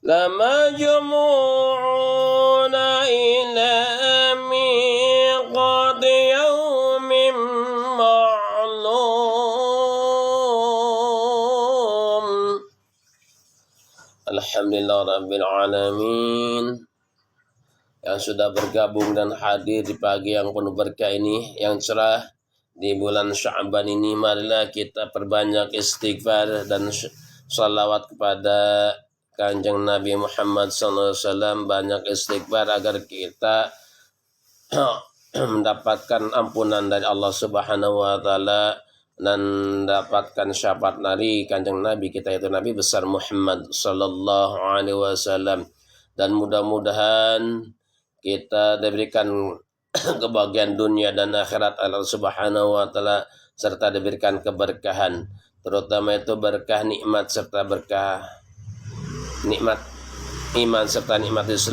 لمجموعون إلى ميقات يوم معلوم. Alhamdulillah Rabbil Alamin, yang sudah bergabung dan hadir di pagi yang penuh berkah ini, yang cerah di bulan Sya'ban ini. Marilah kita perbanyak istighfar dan salawat kepada Kanjeng Nabi Muhammad SAW. Banyak istighfar agar kita mendapatkan ampunan dari Allah Subhanahu wa taala dan mendapatkan syafaat dari Kanjeng Nabi kita, yaitu Nabi besar Muhammad sallallahu alaihi wasallam. Dan mudah-mudahan kita diberikan kebahagiaan dunia dan akhirat Allah Subhanahu wa taala, serta diberikan keberkahan, terutama itu berkah nikmat serta berkah nikmat iman serta nikmat Islam.